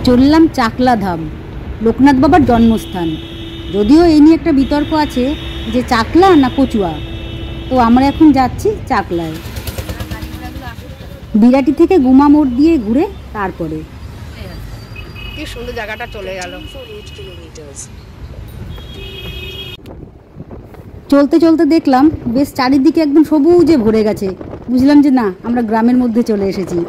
চললাম চাকলা ধাম, লোকনাথ বাবার জন্মস্থান। যদিও এই নিয়ে একটা বিতর্ক আছে যে চাকলা না কচুয়া, তো আমরা এখন যাচ্ছি চাকলায়। বিরাটি থেকে গুমা মোড় দিয়ে ঘুরে তারপরে কি সুন্দর জায়গাটা চলে গেল। চলতে চলতে দেখলাম বেশ চারিদিকে একদম সবুজে ভরে গেছে। বুঝলাম যে না, আমরা গ্রামের মধ্যে চলে এসেছি।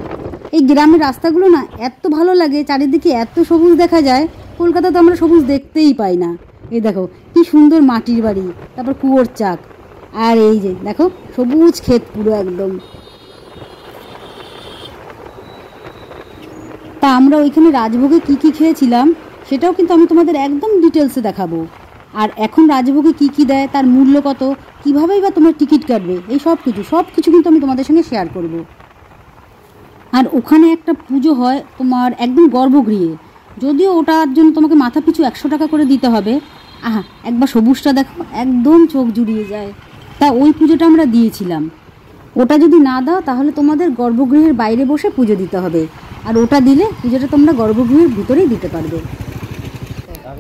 এই গ্রামের রাস্তাগুলো না এত ভালো লাগে, চারিদিকে এত সবুজ দেখা যায়। কলকাতা তো আমরা সবুজ দেখতেই পাই না। এই দেখো কি সুন্দর মাটির বাড়ি, তারপর কুয়োর চাক, আর এই যে দেখো সবুজ ক্ষেত পুরো একদম। তা আমরা ওইখানে রাজভোগে কি কি খেয়েছিলাম সেটাও কিন্তু আমি তোমাদের একদম ডিটেলসে দেখাবো। আর এখন রাজভোগে কি কি দেয়, তার মূল্য কত, কীভাবেই বা তোমার টিকিট কাটবে, এই সব কিছু কিন্তু আমি তোমাদের সঙ্গে শেয়ার করব। আর ওখানে একটা পুজো হয় তোমার একদম গর্ভগৃহে, যদিও ওটার জন্য তোমাকে মাথা পিছু 100 টাকা করে দিতে হবে। আহা, একবার সবুজটা দেখো, একদম চোখ জুড়িয়ে যায়। তা ওই পুজোটা আমরা দিয়েছিলাম। ওটা যদি না দাও তাহলে তোমাদের গর্ভগৃহের বাইরে বসে পুজো দিতে হবে, আর ওটা দিলে পুজোটা তোমরা গর্ভগৃহের ভিতরেই দিতে পারবে।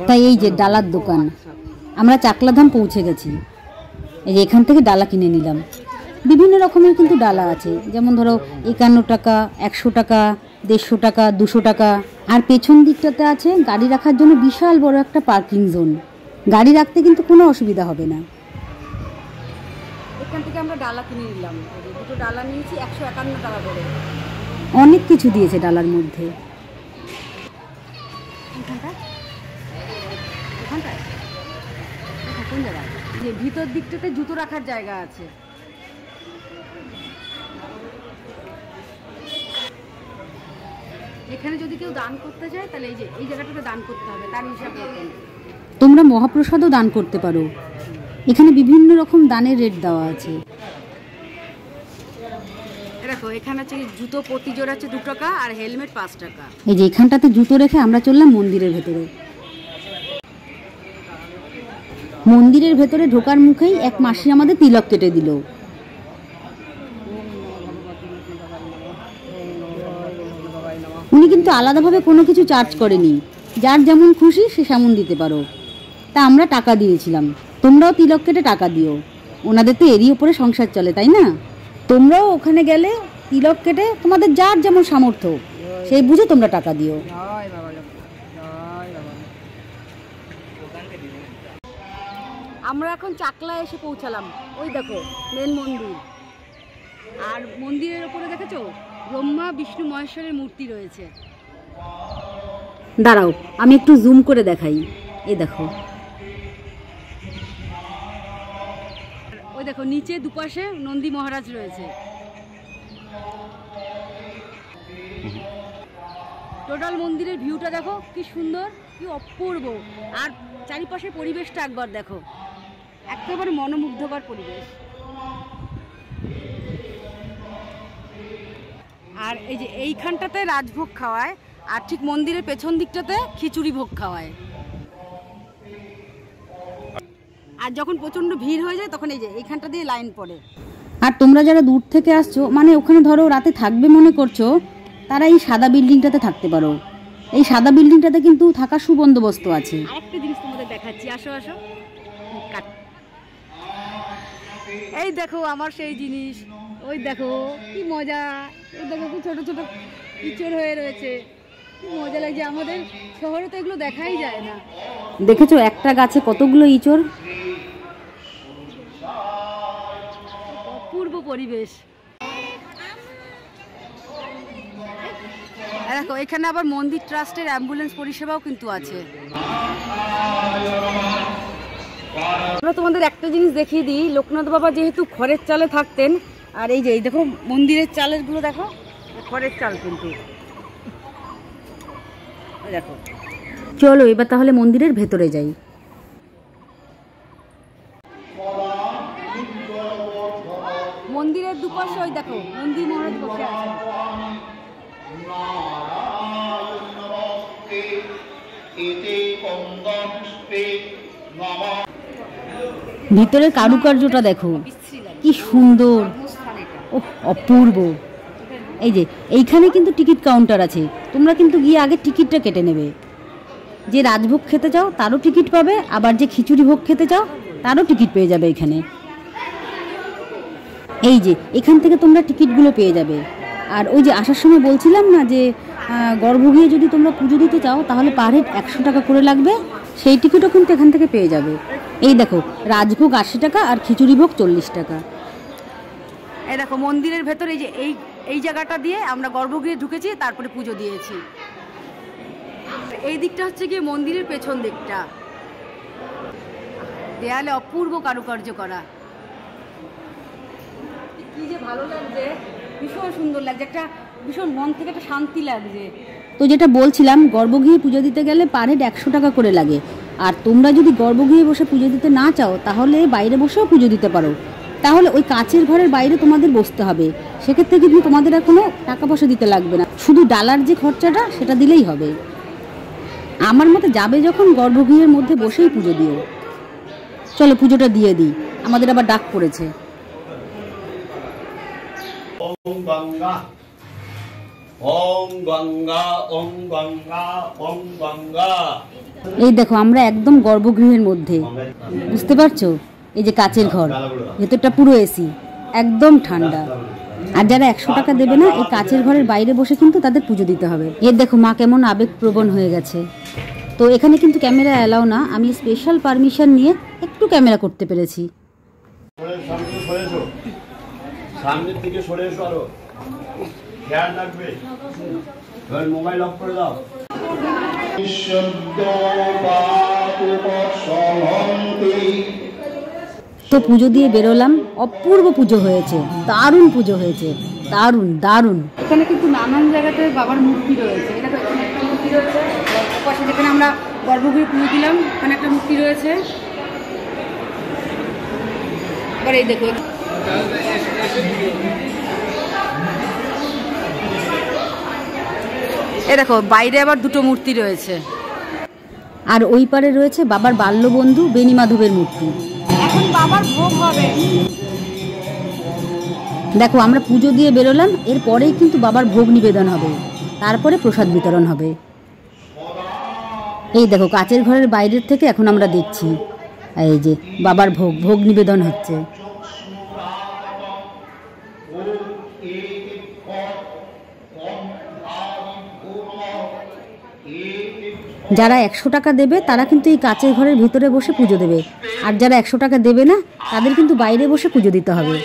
তাই এই যে ডালার দোকান, আমরা চাকলাধাম পৌঁছে গেছি। এই যে এখান থেকে ডালা কিনে নিলাম। বিভিন্ন রকমের কিন্তু ডালা আছে, যেমন ধরো 51 টাকা, 100 টাকা, 150 টাকা, 200 টাকা। আর পেছন দিকটাতে আছে গাড়ি রাখার জন্য বিশাল বড় একটা পার্কিং জোন। গাড়ি রাখতে কিন্তু কোনো অসুবিধা হবে না। এখান থেকে আমরা ডালা কিনে নিলাম। দুটো ডালা নিয়েছি 151 টাকা করে। অনেক কিছু দিয়েছে ডালার মধ্যে। কোন জায়গায় যে ভিতর দিকটাতে জুতো রাখার জায়গা আছে। এখানে যদি কেউ দান করতে চায় তাহলে এই যে এই জায়গাটাতে দান করতে হবে, তার হিসাব মতন। তোমরা মহাপ্রসাদও দান করতে পারো। এখানে বিভিন্ন রকম দানের রেট দেওয়া আছে। দেখো এখানে আছে জুতো প্রতি জোড়া আছে 2 টাকা, আর হেলমেট 5 টাকা। এই যে এখানটাতে জুতো রেখে আমরা চললাম মন্দিরের ভেতরে। মন্দিরের ভেতরে ঢোকার মুখেই এক মাসি আমাদের তিলক কেটে দিল। উনি কিন্তু আলাদাভাবে কোনো কিছু চার্জ করেনি, যার যেমন খুশি সে সেমন দিতে পারো। তা আমরা টাকা দিয়েছিলাম, তোমরাও তিলক কেটে টাকা দিও। ওনাদের তো এরই উপরে সংসার চলে, তাই না? তোমরাও ওখানে গেলে তিলক কেটে তোমাদের যার যেমন সামর্থ্য সেই বুঝে তোমরা টাকা দিও। আমরা এখন চাকলায় এসে পৌঁছালাম। ওই দেখো মেন মন্দির, আর মন্দিরের উপরে দেখেছো ব্রহ্মা বিষ্ণু মহেশ্বরের মূর্তি রয়েছে। দাঁড়াও আমি একটু জুম করে দেখাই। এই দেখো, ওই দেখো নিচে দুপাশে নন্দী মহারাজ রয়েছে। টোটাল মন্দিরের ভিউটা দেখো কি সুন্দর, কি অপূর্ব। আর চারিপাশের পরিবেশটা একবার দেখো, একেবারে মনোমুগ্ধকর পরিবেশ। আর এই যে এইখানটাতে রাজভোগ খাওয়ায়, আর ঠিক মন্দিরের পেছন দিকটাতে খিচুড়ি ভোগ খাওয়ায়। আর যখন প্রচণ্ড ভিড় হয়ে যায় তখন এই যে এইখানটা দিয়ে লাইন পড়ে। আর তোমরা যারা দূর থেকে আসছো, মানে ওখানে ধরো রাতে থাকবে মনে করছো, তারা এই সাদা বিল্ডিংটাতে থাকতে পারো। এই সাদা বিল্ডিংটাতে কিন্তু থাকার সুবন্দোবস্ত আছে। আরেকটা জিনিস তোমাদের দেখাচ্ছি, আসো আসো। এই দেখো আমার সেই জিনিস, ওই দেখো কি মজা। ওই দেখো কি ছোট ছোট ইঁচড় হয়ে রয়েছে, কি মজা লাগছে। আমাদের শহরে তো এগুলো দেখাই যায় না। দেখেছো একটা গাছে কতগুলো ইঁচড়, অপূর্ব পরিবেশ। দেখো এখানে আবার মন্দির ট্রাস্টের অ্যাম্বুলেন্স পরিষেবাও কিন্তু আছে। আমরা তোমাদের একটা জিনিস দেখিয়ে দিই, লোকনাথ বাবা যেহেতু খড়ের চালে থাকতেন, আর এই যে এই দেখো মন্দিরের চালের গুলো দেখো, খড়ের চাল কিন্তু। দেখো চলো এবার তাহলে মন্দিরের ভেতরে যাই। মন্দিরের দুপাশে ওই দেখো নন্দী মহারাজ বসে আছেন। ভিতরের কারুকার্যটা দেখো কি সুন্দর, অপূর্ব। এই যে এইখানে কিন্তু টিকিট কাউন্টার আছে, তোমরা কিন্তু গিয়ে আগে টিকিটটা কেটে নেবে। যে রাজভোগ খেতে চাও তারও টিকিট পাবে, আবার যে খিচুড়ি ভোগ খেতে চাও তারও টিকিট পেয়ে যাবে এখানে। এই যে এখান থেকে তোমরা টিকিটগুলো পেয়ে যাবে। আর ওই যে আসার সময় বলছিলাম না যে গর্ভগৃহে যদি তোমরা পুজো দিতে চাও তাহলে পার হেড 100 টাকা করে লাগবে, সেই টিকিটও কিন্তু এখান থেকে পেয়ে যাবে। এই দেখো রাজভোগ 80 টাকা আর খিচুড়ি ভোগ 40 টাকা। এই দেখো মন্দিরের ভেতরে এই যে এই জায়গাটা দিয়ে আমরা গর্ভগৃহে ঢুকেছি, তারপরে পুজো দিয়েছি। এই দিকটা হচ্ছে গিয়ে মন্দিরের পেছন দিকটা, দেয়ালে অপূর্ব কারুকার্য করা। কি যে ভালো লাগছে, ভীষণ সুন্দর লাগছে, একটা ভীষণ মন থেকে একটা শান্তি লাগছে। তো যেটা বলছিলাম, গর্ভগৃহে পুজো দিতে গেলে পার হেড 100 টাকা করে লাগে। আর তোমরা যদি গর্ভগৃহে বসে পুজো দিতে না চাও তাহলে বাইরে বসেও পুজো দিতে পারো। তাহলে ওই কাচের ঘরের বাইরে তোমাদের বসতে হবে, সেক্ষেত্রে কিন্তু তোমাদের আর কোনো টাকা পয়সা দিতে লাগবে না, শুধু ডালার যে খরচাটা সেটা দিলেই হবে। আমার মতে যাবে যখন গর্ভগৃহের মধ্যে বসেই পুজো দিও। চলো পুজোটা দিয়ে দিই, আমাদের আবার ডাক পড়েছে। ওম গঙ্গা ওম গঙ্গা ওম গঙ্গা ওম গঙ্গা। এই দেখো আমরা একদম গর্ভগৃহের মধ্যে, বুঝতে পারছো? এই যে কাচের ঘর, ভেতরটা পুরো এসি, একদম ঠান্ডা। আর যারা 100 টাকা দেবে না, এই কাচের ঘরের বাইরে বসে কিন্তু তাদের পুজো দিতে হবে। এর দেখো মা কেমন আবেগপ্রবণ হয়ে গেছে। তো এখানে কিন্তু ক্যামেরা অ্যালাউ না, আমি স্পেশাল পারমিশন নিয়ে একটু ক্যামেরা করতে পেরেছি। সামনের দিকে সরে এসো, আরো খেয়াল রাখবে। এবার মোবাইল অফ করে দাও। তো পুজো দিয়ে বেরোলাম, অপূর্ব পুজো হয়েছে, দারুণ পুজো হয়েছে, দারুণ দারুণ। এখানে কিন্তু নানান জায়গাতে বাবার মূর্তি রয়েছে। এটা তো এখানে একটা মূর্তি রয়েছে, পাশে যেখানে আমরা গর্ভগৃহে পুজো দিলাম ওখানে একটা মূর্তি রয়েছে। এবার এই দেখো দেখো বাইরে আবার দুটো মূর্তি রয়েছে, আর ওই পারে রয়েছে বাবার বাল্যবন্ধু বেনি মাধবের মূর্তি। এখন বাবার ভোগ হবে। দেখো আমরা পুজো দিয়ে বেরোলাম, এরপরেই কিন্তু বাবার ভোগ নিবেদন হবে, তারপরে প্রসাদ বিতরণ হবে। এই দেখো কাচের ঘরের বাইরের থেকে এখন আমরা দেখছি এই যে বাবার ভোগ নিবেদন হচ্ছে। যারা 100 টাকা দেবে তারা কিন্তু এই কাচের ঘরের ভিতরে বসে পুজো দেবে, আর যারা 100 টাকা দেবে না তাদের কিন্তু বাইরে বসে পুজো দিতে হবে।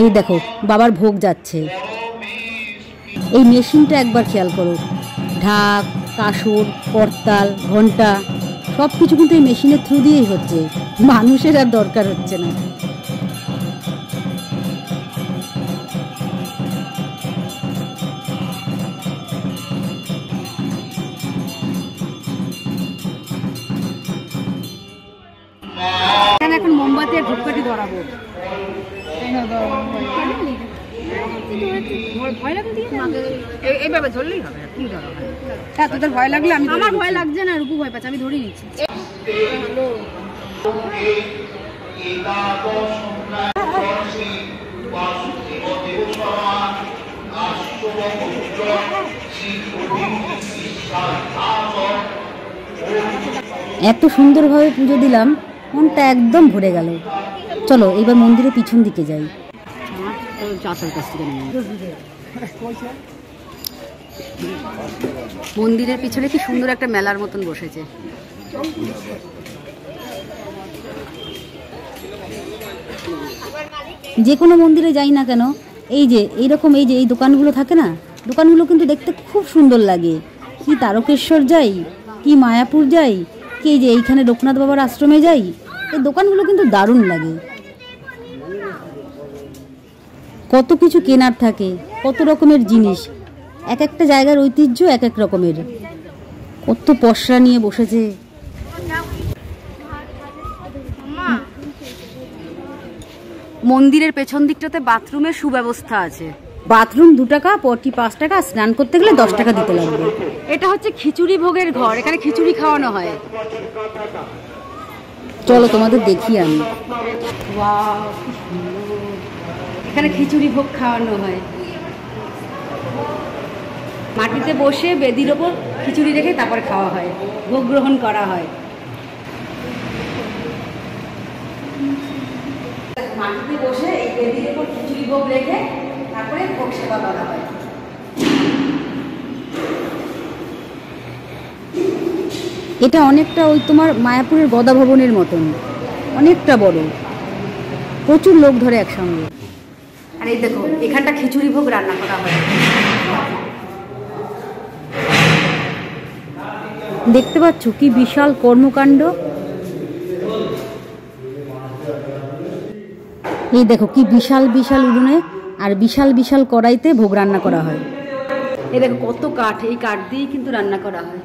এই দেখো বাবার ভোগ যাচ্ছে। এই মেশিনটা একবার খেয়াল করো, ঢাক, কাসর, করতাল, ঘন্টা সব কিছু কিন্তু এই মেশিনের থ্রু দিয়েই হচ্ছে, মানুষের আর দরকার হচ্ছে না। এখন মোমবাতি আর ধূপকাঠি ধরাবো। এইভাবে ধরলেই হবে, কি ধরো? হ্যাঁ তোদের ভয় লাগলে আমি, আমার ভয় লাগছে না, রূপু ভয় পাচ্ছে, আমি ধরে নিচ্ছি। এত সুন্দরভাবে পুজো দিলাম, মনটা একদম ভরে গেল। চলো এবার মন্দিরের পিছন দিকে যাই। মন্দিরের পিছনে কি সুন্দর একটা মেলার মতন বসেছে। যে কোনো মন্দিরে যাই না কেন, এই যে এইরকম এই যে এই দোকানগুলো থাকে না, দোকানগুলো কিন্তু দেখতে খুব সুন্দর লাগে। কি তারকেশ্বর যাই, কি মায়াপুর যাই, কি এই যে এইখানে লোকনাথ বাবার আশ্রমে যাই, এই দোকানগুলো কিন্তু দারুণ লাগে। কত কিছু কেনার থাকে, কত রকমের জিনিস, এক একটা জায়গার ঐতিহ্য এক এক রকমের। কত পসরা নিয়ে বসেছে। মন্দিরের পেছন দিকটাতে বাথরুমের সুব্যবস্থা আছে। বাথরুম 2 টাকা, পটি 5 টাকা, স্নান করতে গেলে 10 টাকা দিতে লাগবে। এটা হচ্ছে খিচুড়ি ভোগের ঘর, এখানে খিচুড়ি খাওয়ানো হয়। চলো তোমাদের দেখি আমি। এখানে খিচুড়ি ভোগ খাওয়ানো হয়। মাটিতে বসে বেদির ওপর খিচুড়ি রেখে তারপরে খাওয়া হয়, ভোগ গ্রহণ করা হয়। মাটিতে বসে এই বেদির ওপর খিচুড়ি ভোগ রেখে তারপরে ভোগ সেবা করা হয়। এটা অনেকটা ওই তোমার মায়াপুরের গদা ভবনের মতন, অনেকটা বড়, প্রচুর লোক ধরে একসঙ্গে। আর এই দেখো এখানটা খিচুড়ি ভোগ রান্না করা হয়। দেখতে পাচ্ছ কি বিশাল কর্মকাণ্ড। এই দেখো কি বিশাল বিশাল উনুনে আর বিশাল বিশাল কড়াইতে ভোগ রান্না করা হয়। এই দেখো কত কাঠ, এই কাঠ দিয়েই কিন্তু রান্না করা হয়।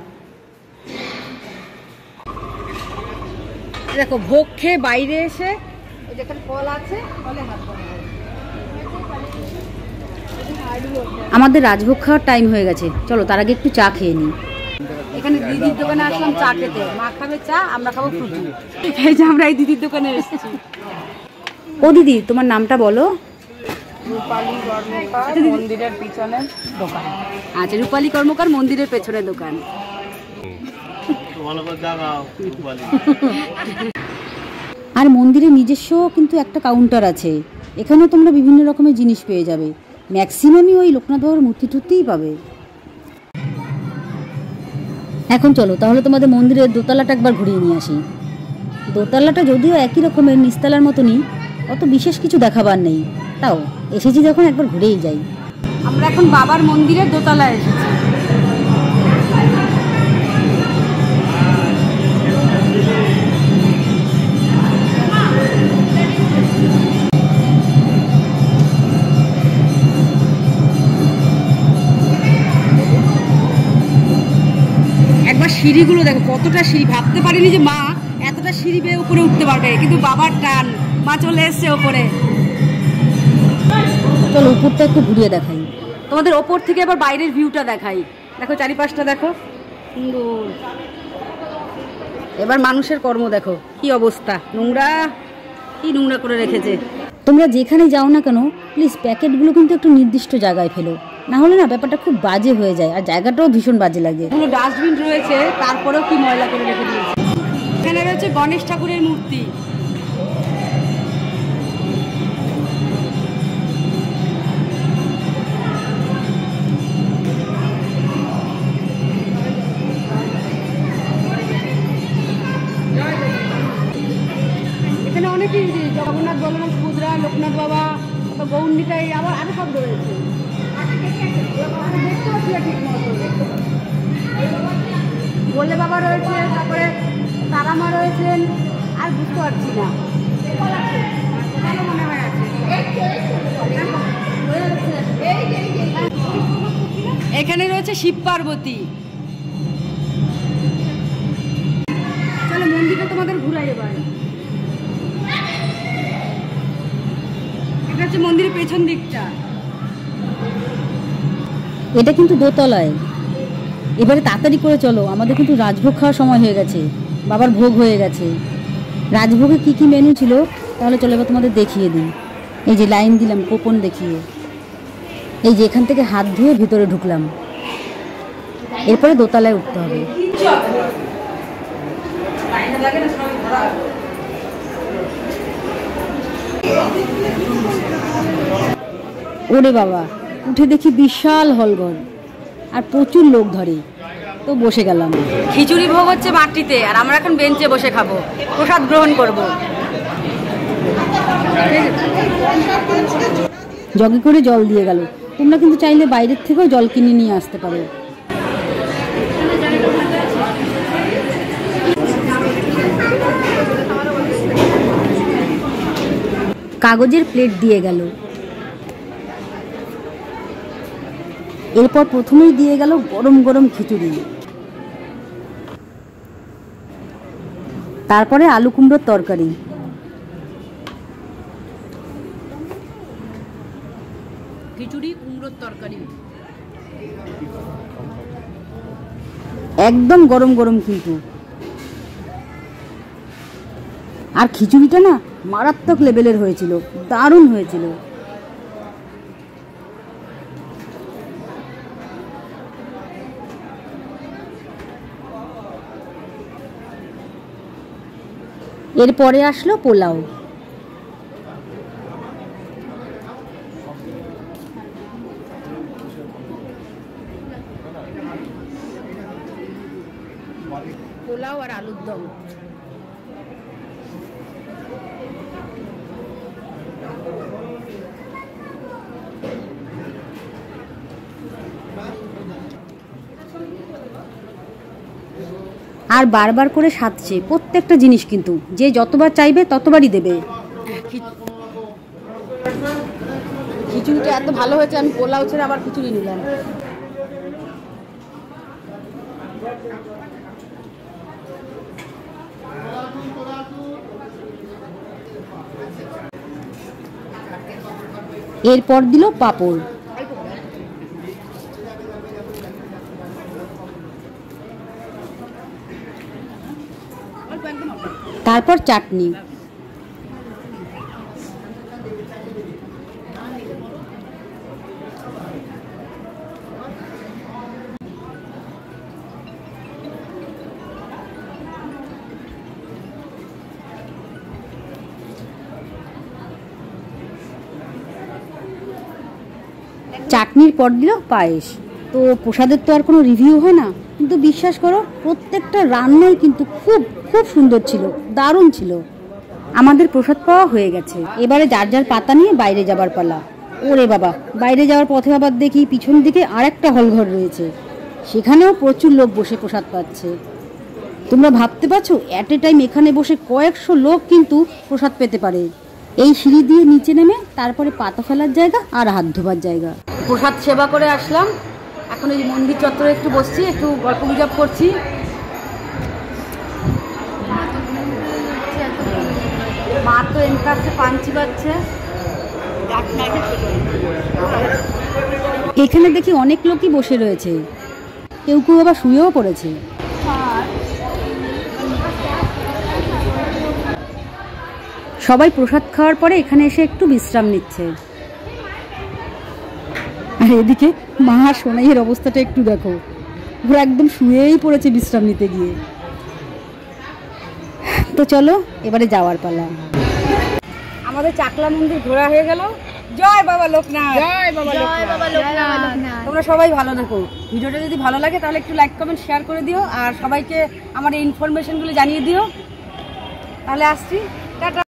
দেখো ভোগ খেয়ে বাইরে এসে যেখানে কল আছে কলে হাত ধরা হয়। আমাদের রাজভোগ খাওয়ার টাইম হয়ে গেছে, চলো তার আগে একটু চা খেয়ে নিই। এখানে দিদির দোকানে আসলাম চা খেতে, মা খাবে চা, আমরা খাবো ফ্রুটি। এই যে আমরা এই দিদির দোকানে এসেছি। ও দিদি তোমার নামটা বলো। রূপালী কর্মকার মন্দিরের পিছনের দোকান। আচ্ছা, রূপালী কর্মকার মন্দিরের পেছনে দোকান। আর মন্দিরে নিজস্ব কিন্তু একটা কাউন্টার আছে, এখানেও তোমরা বিভিন্ন রকমের জিনিস পেয়ে যাবে। ম্যাক্সিমামই ওই লোকনাথ বাবার মূর্তি টুর্তিই পাবে। এখন চলো তাহলে তোমাদের মন্দিরের দোতলাটা একবার ঘুরিয়ে নিয়ে আসি। দোতলাটা যদিও একই রকমের নিচতলার মতনই, অত বিশেষ কিছু দেখাবার নেই, তাও এসেছি যখন একবার ঘুরেই যাই। আমরা এখন বাবার মন্দিরের দোতলায় এসেছি। একবার সিঁড়িগুলো দেখো, কতটা সিঁড়ি, ভাবতে পারিনি যে মা এতটা সিঁড়ি বেয়ে উপরে উঠতে পারবে, কিন্তু বাবার টান, মা চলে এসছে ওপরে। চলো উপরটা একটু ঘুরিয়ে দেখাই তোমাদের, ওপর থেকে আবার বাইরের ভিউটা দেখাই। দেখো চারিপাশটা দেখো সুন্দর। এবার মানুষের কর্ম দেখো কি অবস্থা, নোংরা, কি নোংরা করে রেখেছে। তোমরা যেখানে যাও না কেন প্লিজ প্যাকেটগুলো কিন্তু একটু নির্দিষ্ট জায়গায় ফেলো, না হলে না ব্যাপারটা খুব বাজে হয়ে যায়, আর জায়গাটাও ভীষণ বাজে লাগে। এগুলো ডাস্টবিন রয়েছে, তারপরেও কি ময়লা করে রেখে দিয়েছে। এখানে রয়েছে গণেশ ঠাকুরের মূর্তি। এখানে অনেকেই জগন্নাথ, বলরাম, সুভদ্রা, লোকনাথ বাবা, গৌরনিতাই, আবার আরো সব রয়েছে। বলে বাবা রয়েছে, তারপরে তারামা রয়েছেন, আর বুঝতে পারছি না, মনে হয় আছে। এখানে রয়েছে শিব পার্বতী। চলো মন্দিরটা তোমাদের ঘুরাই এবার। এটা হচ্ছে মন্দিরের পেছন দিকটা। এটা কিন্তু দোতলায়। এবারে তাড়াতাড়ি করে চলো, আমাদের কিন্তু রাজভোগ খাওয়ার সময় হয়ে গেছে, বাবার ভোগ হয়ে গেছে। রাজভোগে কি কি মেনু ছিল তাহলে চলো এবার তোমাদের দেখিয়ে দিই। এই যে লাইন দিলাম কোপন দেখিয়ে, এই যে এখান থেকে হাত ধুয়ে ভিতরে ঢুকলাম, এরপরে দোতলায় উঠতে হবে। ওরে বাবা, উঠে দেখি বিশাল হলঘর আর প্রচুর লোক ধরে, তো বসে গেলাম। খিচুড়ি ভোগ হচ্ছে মাটিতে, আর আমরা এখন বেঞ্চে বসে খাবো, প্রসাদ গ্রহণ করব। জগে করে জল দিয়ে গেল, তোমরা কিন্তু চাইলে বাইরের থেকেও জল কিনে নিয়ে আসতে পারো। কাগজের প্লেট দিয়ে গেল, এরপর প্রথমেই দিয়ে গেল গরম গরম খিচুড়ি, তারপরে আলু কুমড়োর তরকারি, খিচুড়ি কুমড়োর তরকারি একদম গরম গরম কিন্তু। আর খিচুড়িটা না মারাত্মক লেভেলের হয়েছিল, দারুণ হয়েছিল। এরপরে আসলো পোলাও। পোলাও আর আলুর দম। আর বারবার করে সাধছে প্রত্যেকটা জিনিস, কিন্তু যে যতবার চাইবে ততবারই দেবে। খিচুড়িটা এত ভালো হয়েছে, আমি পোলাও ছেড়ে আবার খিচুড়ি নিলাম। এরপর দিল পাঁপড়। তারপর চাটনি। চাটনির পর দিল পায়েস। তো প্রসাদের তো আর কোনো রিভিউ হয় না, কিন্তু বিশ্বাস করো প্রত্যেকটা রান্নাই কিন্তু খুব খুব সুন্দর ছিল, দারুণ ছিল। আমাদের প্রসাদ পাওয়া হয়ে গেছে, এবারে যার যার পাতা নিয়ে বাইরে যাবার পালা। ওরে বাবা, বাইরে যাওয়ার পথে আবার দেখি পিছন দিকে আরেকটা হলঘর রয়েছে, সেখানেও প্রচুর লোক বসে প্রসাদ পাচ্ছে। তোমরা ভাবতে পারছো অ্যাট এ টাইম এখানে বসে কয়েকশো লোক কিন্তু প্রসাদ পেতে পারে। এই সিঁড়ি দিয়ে নিচে নেমে তারপরে পাতা ফেলার জায়গা আর হাত ধোবার জায়গা। প্রসাদ সেবা করে আসলাম, এখন এই মন্দির চত্বরে একটু বসছি, একটু গল্প গুজব করছি। মা তো এনকাছে পাঞ্চি পাচ্ছে। এখানে দেখি অনেক লোকই বসে রয়েছে, কেউ কেউ আবার শুয়েও পড়েছে। সবাই প্রসাদ খাওয়ার পরে এখানে এসে একটু বিশ্রাম নিচ্ছে। আর এদিকে মা সোনাইয়ের অবস্থাটা একটু দেখো, ওরা একদম শুয়েই পড়েছে বিশ্রাম নিতে গিয়ে। তো চলো এবারে যাওয়ার পালা। আমাদের চাকলা মন্দির ঘোরা হয়ে গেল। জয় বাবা লোকনাথ, জয় বাবা লোকনাথ। তোমরা সবাই ভালো থাকো। ভিডিওটা যদি ভালো লাগে তাহলে একটু লাইক কমেন্ট শেয়ার করে দিও, আর সবাইকে আমার এই ইনফরমেশনগুলো জানিয়ে দিও। তাহলে আসছি, টাটা।